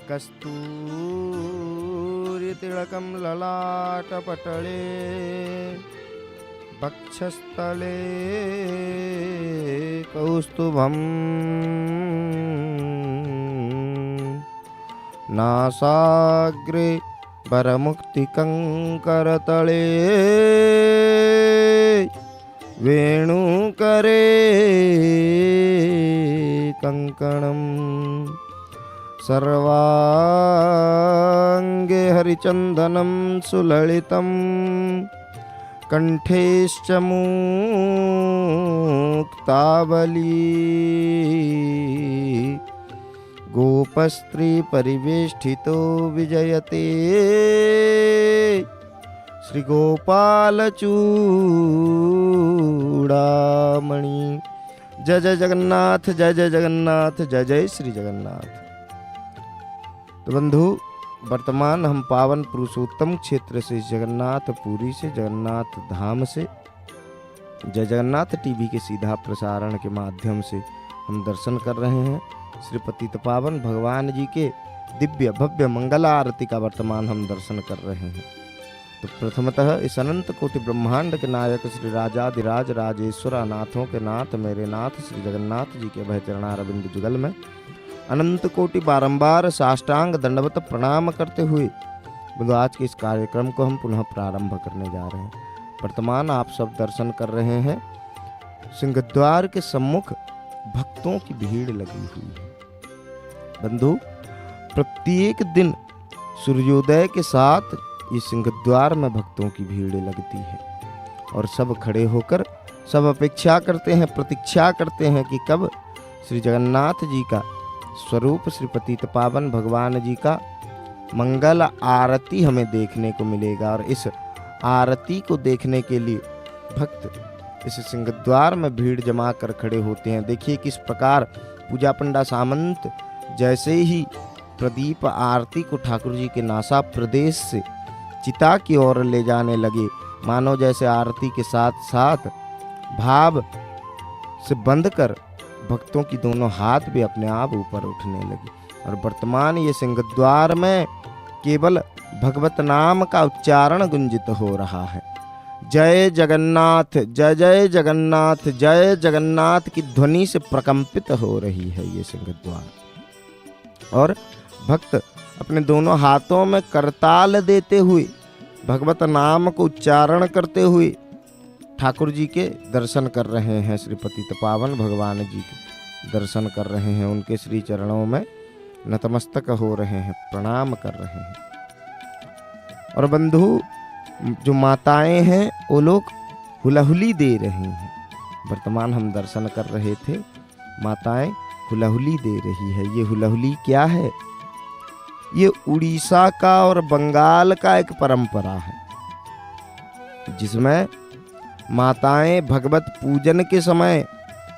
कस्तूरितिलकं ललाटपटले वक्षस्थले कौस्तुभम् नासाग्रे वरमुक्तिकङ्करतले वेणुकरे कङ्कणम् सर्वाङ्गे हरिचन्दनं सुललितं कण्ठेश्च मुक्तावली गोपस्त्री परिवेष्टितो विजयते श्री गोपाल चूड़ामणि। जय जय जगन्नाथ, जय जय जगन्नाथ, जय जय श्री जगन्नाथ। तो बंधु, वर्तमान हम पावन पुरुषोत्तम क्षेत्र से जगन्नाथपुरी से, जगन्नाथ धाम से, जय जगन्नाथ टीवी के सीधा प्रसारण के माध्यम से हम दर्शन कर रहे हैं श्री पतित पावन भगवान जी के दिव्य भव्य मंगला आरती का वर्तमान हम दर्शन कर रहे हैं। तो प्रथमतः इस अनंत कोटि ब्रह्मांड के नायक श्री राजाधिराज राजेश्वर नाथों के नाथ मेरे नाथ श्री जगन्नाथ जी के भय चरणारविंद जुगल में अनंत कोटि बारंबार साष्टांग दंडवत प्रणाम करते हुए आज के इस कार्यक्रम को हम पुनः प्रारंभ करने जा रहे हैं। वर्तमान आप सब दर्शन कर रहे हैं, सिंहद्वार के सम्मुख भक्तों की भीड़ लगी हुई है। बंधु, प्रत्येक दिन सूर्योदय के साथ इस सिंहद्वार में भक्तों की भीड़ लगती है और सब खड़े होकर सब अपेक्षा करते हैं, प्रतीक्षा करते हैं कि कब श्री जगन्नाथ जी का स्वरूप श्री पतित पावन भगवान जी का मंगल आरती हमें देखने को मिलेगा। और इस आरती को देखने के लिए भक्त इस सिंहद्वार में भीड़ जमा कर खड़े होते हैं। देखिए किस प्रकार पूजा पंडा सामंत जैसे ही प्रदीप आरती को ठाकुर जी के नासा प्रदेश से चिता की ओर ले जाने लगे, मानो जैसे आरती के साथ साथ भाव से बंद कर भक्तों की दोनों हाथ भी अपने आप ऊपर उठने लगी। और वर्तमान ये सिंहद्वार में केवल भगवत नाम का उच्चारण गुंजित हो रहा है। जय जगन्नाथ, जय जय जगन्नाथ, जय जगन्नाथ की ध्वनि से प्रकंपित हो रही है ये सिंहद्वार। और भक्त अपने दोनों हाथों में करताल देते हुए भगवत नाम को उच्चारण करते हुए ठाकुर जी के दर्शन कर रहे हैं। श्री पतित पावन भगवान जी के दर्शन कर रहे हैं, उनके श्री चरणों में नतमस्तक हो रहे हैं, प्रणाम कर रहे हैं। और बंधु, जो माताएं हैं वो लोग हुलाहुली दे रही हैं। वर्तमान हम दर्शन कर रहे थे, माताएं हुलाहुली दे रही है। ये हुलाहुली क्या है? ये उड़ीसा का और बंगाल का एक परंपरा है, जिसमें माताएं भगवत पूजन के समय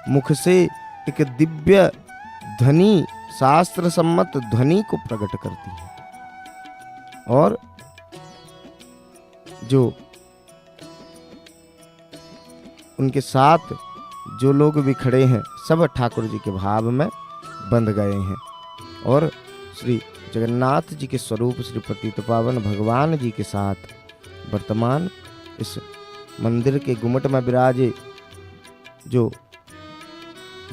मुख से एक दिव्य ध्वनि, शास्त्र सम्मत ध्वनि को प्रकट करती हैं। और जो उनके साथ जो लोग भी खड़े हैं सब ठाकुर जी के भाव में बंध गए हैं और श्री जगन्नाथ जी के स्वरूप श्री पतित पावन भगवान जी के साथ वर्तमान इस मंदिर के गुम्मट में विराजे जो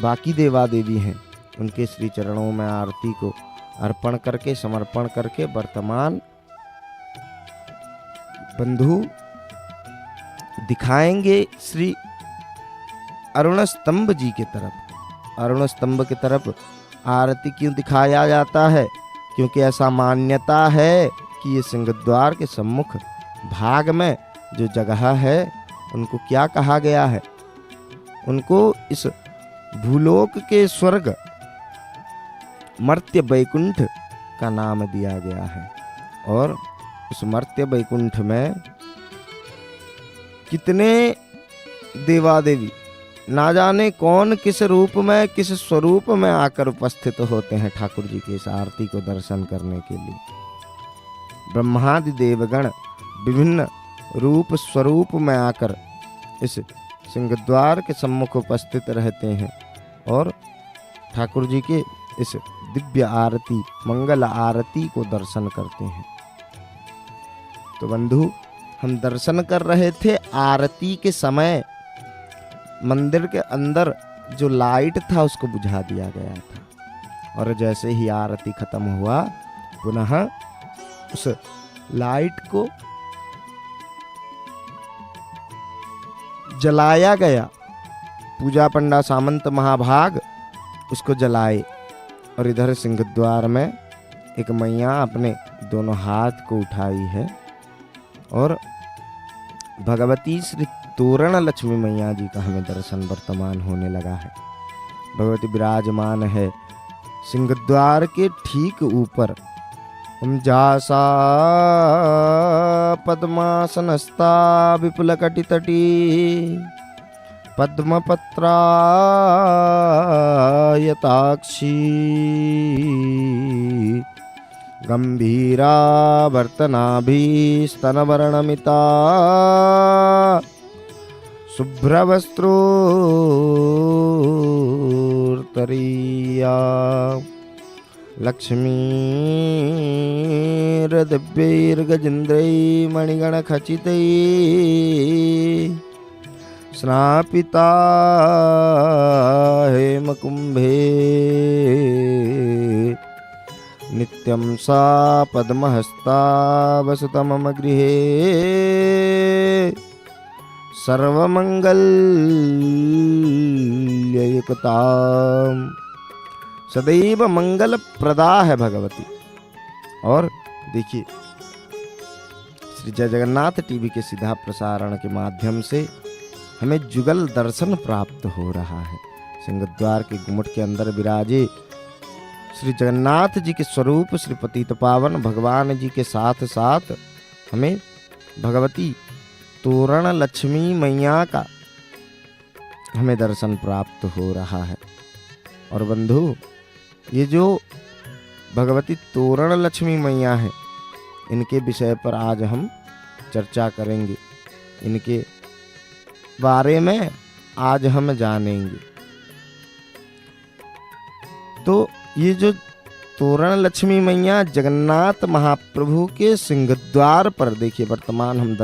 बाकी देवा देवी हैं, उनके श्री चरणों में आरती को अर्पण करके, समर्पण करके वर्तमान बंधु दिखाएंगे श्री अरुण स्तंभ जी के तरफ। अरुण स्तंभ की तरफ आरती क्यों दिखाया जाता है? क्योंकि ऐसा मान्यता है कि ये सिंहद्वार के सम्मुख भाग में जो जगह है उनको क्या कहा गया है? उनको इस भूलोक के स्वर्ग मर्त्य वैकुंठ का नाम दिया गया है। और उस मर्त्य वैकुंठ में कितने देवादेवी ना जाने कौन किस रूप में, किस स्वरूप में आकर उपस्थित होते हैं ठाकुर जी की इस आरती को दर्शन करने के लिए। ब्रह्मादि देवगण विभिन्न रूप स्वरूप में आकर इस सिंहद्वार के सम्मुख उपस्थित रहते हैं और ठाकुर जी के इस दिव्य आरती, मंगल आरती को दर्शन करते हैं। तो बंधु, हम दर्शन कर रहे थे, आरती के समय मंदिर के अंदर जो लाइट था उसको बुझा दिया गया था, और जैसे ही आरती खत्म हुआ पुनः उस लाइट को जलाया गया। पूजा पंडा सामंत महाभाग उसको जलाए, और इधर सिंहद्वार में एक मैया अपने दोनों हाथ को उठाई है, और भगवती श्री तोरण लक्ष्मी मैया जी का हमें दर्शन वर्तमान होने लगा है। भगवती विराजमान है सिंहद्वार के ठीक ऊपर। हम जासा पद्मासनस्ता विपुल कटितटी पद्मपत्रा यताक्षी गंभीरा वर्तनाभिस्तनवर्णमिता शुभ्रवस्त्रोत्तरीया लक्ष्मीर्दिव्यैर्गजेन्द्रैः मणिगणखचितैः स्नापिता हेमकुम्भे नित्यं सा पद्महस्ता वसत मम गृहे सर्वमंगल्ययुक्ता सदैव मंगल प्रदा है भगवती। और देखिए, श्री जय जगन्नाथ टीवी के सीधा प्रसारण के माध्यम से हमें जुगल दर्शन प्राप्त हो रहा है। सिंहद्वार के गुम्मट के अंदर विराजे श्री जगन्नाथ जी के स्वरूप श्री पतित पावन भगवान जी के साथ साथ हमें भगवती तोरण लक्ष्मी मैया का हमें दर्शन प्राप्त हो रहा है। और बंधु, ये जो भगवती तोरण लक्ष्मी मैया है, इनके विषय पर आज हम चर्चा करेंगे, इनके बारे में आज हम जानेंगे। तो ये जो तोरण लक्ष्मी मैया जगन्नाथ महाप्रभु के सिंहद्वार पर, देखिए वर्तमान हम